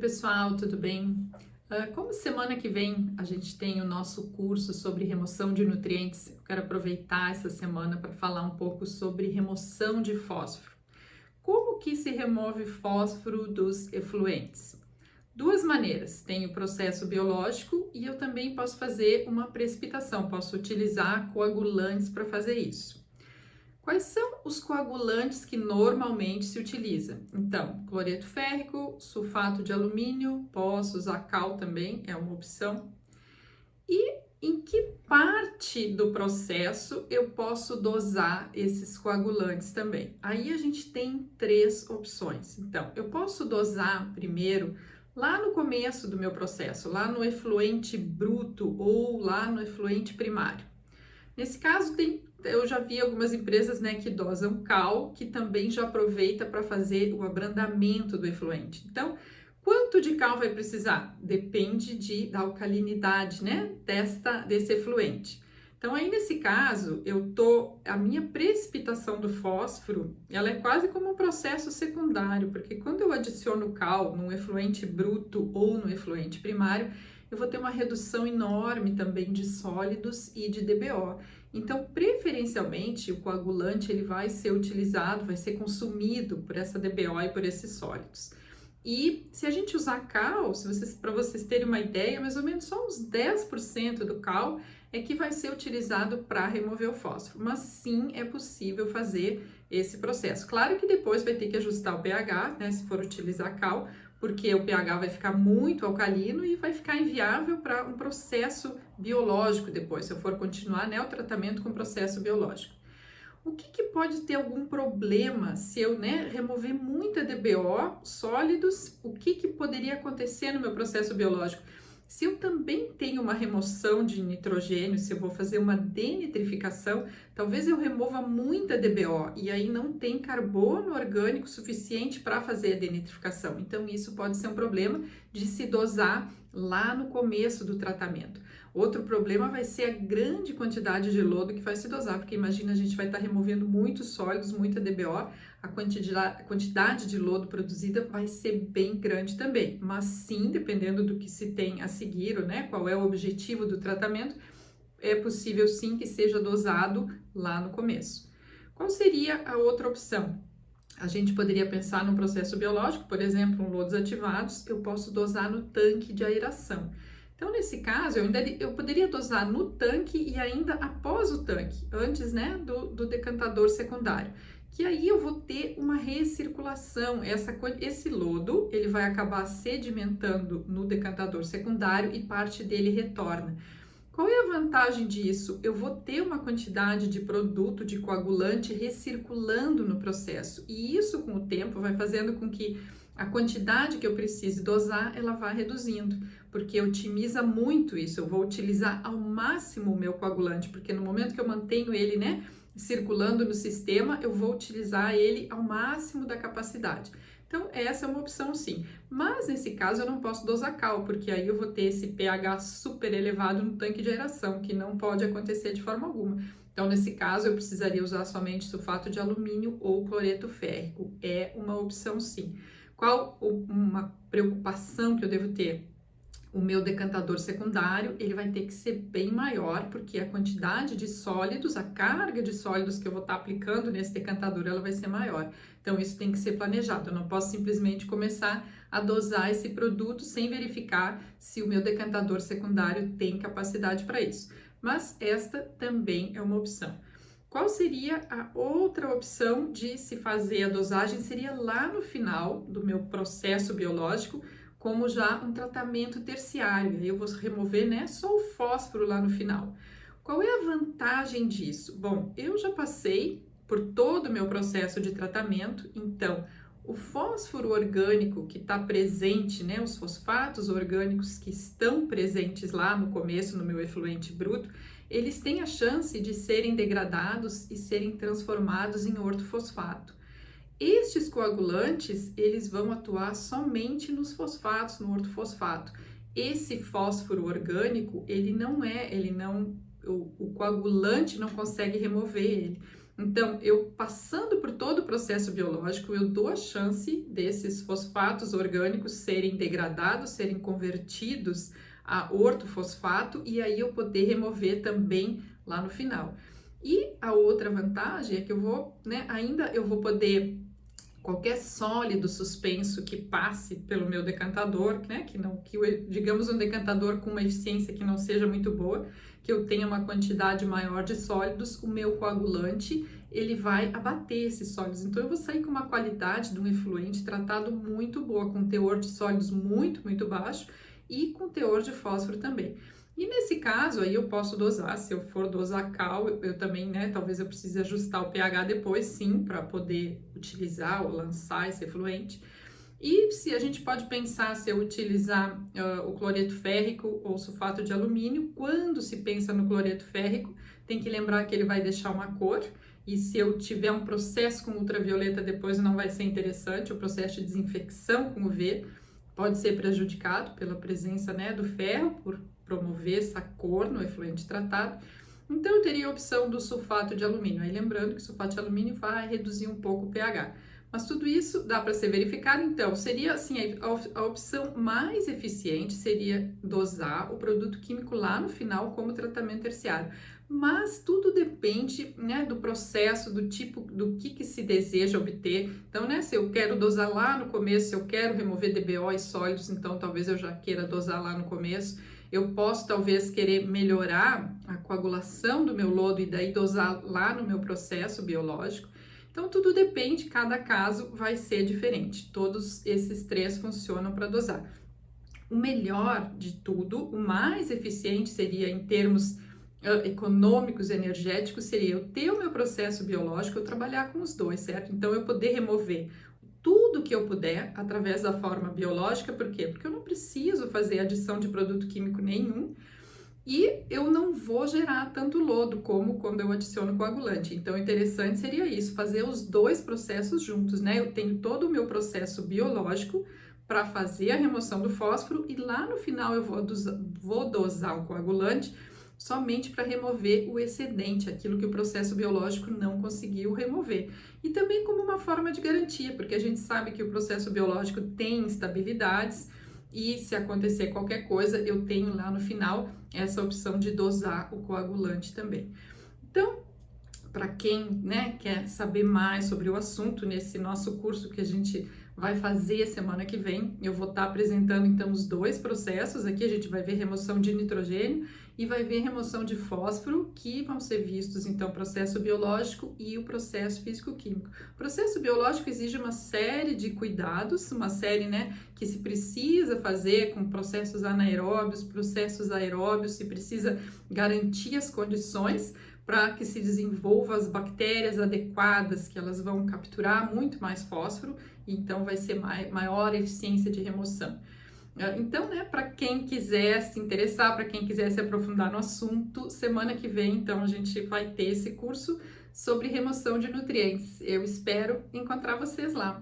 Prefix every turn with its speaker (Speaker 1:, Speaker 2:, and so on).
Speaker 1: pessoal, tudo bem? Como semana que vem a gente tem o nosso curso sobre remoção de nutrientes, eu quero aproveitar essa semana para falar um pouco sobre remoção de fósforo. Como que se remove fósforo dos efluentes? Duas maneiras, tem o processo biológico e eu também posso fazer uma precipitação, posso utilizar coagulantes para fazer isso. Quais são os coagulantes que normalmente se utiliza? Então, cloreto férrico, sulfato de alumínio, posso usar cal também, é uma opção. E em que parte do processo eu posso dosar esses coagulantes também? Aí a gente tem três opções. Então, eu posso dosar primeiro lá no começo do meu processo, lá no efluente bruto ou lá no efluente primário. Nesse caso, eu já vi algumas empresas, né, que dosam cal, que também já aproveita para fazer o abrandamento do efluente. Então, quanto de cal vai precisar? Depende da alcalinidade, né, desse efluente. Então, aí nesse caso, a minha precipitação do fósforo, ela é quase como um processo secundário, porque quando eu adiciono cal num efluente bruto ou no efluente primário, eu vou ter uma redução enorme também de sólidos e de DBO. Então, preferencialmente, o coagulante ele vai ser utilizado, vai ser consumido por essa DBO e por esses sólidos. E se a gente usar cal, para vocês terem uma ideia, mais ou menos só uns 10% do cal é que vai ser utilizado para remover o fósforo. Mas sim, é possível fazer esse processo. Claro que depois vai ter que ajustar o pH, né, se for utilizar cal, porque o pH vai ficar muito alcalino e vai ficar inviável para um processo biológico depois, se eu for continuar, né, o tratamento com processo biológico. O que pode ter algum problema se eu, né, remover muita DBO, sólidos, o que poderia acontecer no meu processo biológico? Se eu também tenho uma remoção de nitrogênio, se eu vou fazer uma denitrificação, talvez eu remova muita DBO e aí não tem carbono orgânico suficiente para fazer a denitrificação. Então, isso pode ser um problema de se dosar lá no começo do tratamento. Outro problema vai ser a grande quantidade de lodo que vai se dosar, porque imagina a gente vai estar removendo muitos sólidos, muita DBO, a quantidade de lodo produzida vai ser bem grande também. Mas sim, dependendo do que se tem a seguir, né, qual é o objetivo do tratamento, é possível sim que seja dosado lá no começo. Qual seria a outra opção? A gente poderia pensar num processo biológico, por exemplo, lodos ativados, eu posso dosar no tanque de aeração. Então, nesse caso, eu poderia dosar no tanque e ainda após o tanque, antes, né, do decantador secundário. Que aí eu vou ter uma recirculação, esse lodo, ele vai acabar sedimentando no decantador secundário e parte dele retorna. Qual é a vantagem disso? Eu vou ter uma quantidade de produto, de coagulante recirculando no processo e isso com o tempo vai fazendo com que a quantidade que eu precise dosar, ela vá reduzindo, porque otimiza muito isso, eu vou utilizar ao máximo o meu coagulante, porque no momento que eu mantenho ele, né, circulando no sistema, eu vou utilizar ele ao máximo da capacidade. Então, essa é uma opção sim, mas nesse caso eu não posso dosar cal, porque aí eu vou ter esse pH super elevado no tanque de aeração, que não pode acontecer de forma alguma. Então, nesse caso, eu precisaria usar somente sulfato de alumínio ou cloreto férrico, é uma opção sim. Qual uma preocupação que eu devo ter? O meu decantador secundário, ele vai ter que ser bem maior, porque a quantidade de sólidos, a carga de sólidos que eu vou estar aplicando nesse decantador, ela vai ser maior. Então, isso tem que ser planejado. Eu não posso simplesmente começar a dosar esse produto sem verificar se o meu decantador secundário tem capacidade para isso. Mas esta também é uma opção. Qual seria a outra opção de se fazer a dosagem? Seria lá no final do meu processo biológico, como já um tratamento terciário. Aí eu vou remover, né, só o fósforo lá no final. Qual é a vantagem disso? Bom, eu já passei por todo o meu processo de tratamento, então o fósforo orgânico que está presente, né, os fosfatos orgânicos que estão presentes lá no começo no meu efluente bruto, eles têm a chance de serem degradados e serem transformados em ortofosfato. Estes coagulantes, eles vão atuar somente nos fosfatos, no ortofosfato. Esse fósforo orgânico, o coagulante não consegue remover ele. Então, eu passando por todo o processo biológico, eu dou a chance desses fosfatos orgânicos serem degradados, serem convertidos a ortofosfato e aí eu poder remover também lá no final. E a outra vantagem é que eu vou, né, ainda eu vou poder qualquer sólido suspenso que passe pelo meu decantador, né, digamos um decantador com uma eficiência que não seja muito boa, que eu tenha uma quantidade maior de sólidos, o meu coagulante, ele vai abater esses sólidos. Então eu vou sair com uma qualidade de um efluente tratado muito boa, com teor de sólidos muito, muito baixo e com teor de fósforo também. E nesse caso aí eu posso dosar, se eu for dosar cal, eu também, né, talvez eu precise ajustar o pH depois sim, para poder utilizar ou lançar esse efluente. E se a gente pode pensar se eu utilizar o cloreto férrico ou sulfato de alumínio, quando se pensa no cloreto férrico, tem que lembrar que ele vai deixar uma cor, e se eu tiver um processo com ultravioleta depois não vai ser interessante, o processo de desinfecção com UV pode ser prejudicado pela presença, né, do ferro, por promover essa cor no efluente tratado. Então eu teria a opção do sulfato de alumínio. Aí lembrando que o sulfato de alumínio vai reduzir um pouco o pH. Mas tudo isso dá para ser verificado, então seria assim, a opção mais eficiente seria dosar o produto químico lá no final como tratamento terciário. Mas tudo depende, né, do processo, do tipo, do que se deseja obter. Então, né, se eu quero dosar lá no começo, se eu quero remover DBO e sólidos, então talvez eu já queira dosar lá no começo. Eu posso talvez querer melhorar a coagulação do meu lodo e daí dosar lá no meu processo biológico. Então, tudo depende, cada caso vai ser diferente. Todos esses três funcionam para dosar. O melhor de tudo, o mais eficiente seria em termos econômicos e energéticos, seria eu ter o meu processo biológico, eu trabalhar com os dois, certo? Então, eu poder remover tudo que eu puder através da forma biológica, por quê? Porque eu não preciso fazer adição de produto químico nenhum, e eu não vou gerar tanto lodo como quando eu adiciono coagulante. Então, interessante seria isso, fazer os dois processos juntos, né? Eu tenho todo o meu processo biológico para fazer a remoção do fósforo e lá no final eu vou dosar o coagulante somente para remover o excedente, aquilo que o processo biológico não conseguiu remover. E também como uma forma de garantia, porque a gente sabe que o processo biológico tem instabilidades, e se acontecer qualquer coisa, eu tenho lá no final essa opção de dosar o coagulante também. Então, para quem, né, quer saber mais sobre o assunto, nesse nosso curso que a gente vai fazer semana que vem, eu vou estar apresentando então os dois processos. Aqui a gente vai ver remoção de nitrogênio e vai ver remoção de fósforo, que vão ser vistos então o processo biológico e o processo físico-químico. O processo biológico exige uma série de cuidados, uma série, né, que se precisa fazer com processos anaeróbios, processos aeróbios, se precisa garantir as condições para que se desenvolvam as bactérias adequadas, que elas vão capturar muito mais fósforo, e então vai ser maior eficiência de remoção. Então, né, para quem quiser se interessar, para quem quiser se aprofundar no assunto, semana que vem, então, a gente vai ter esse curso sobre remoção de nutrientes. Eu espero encontrar vocês lá.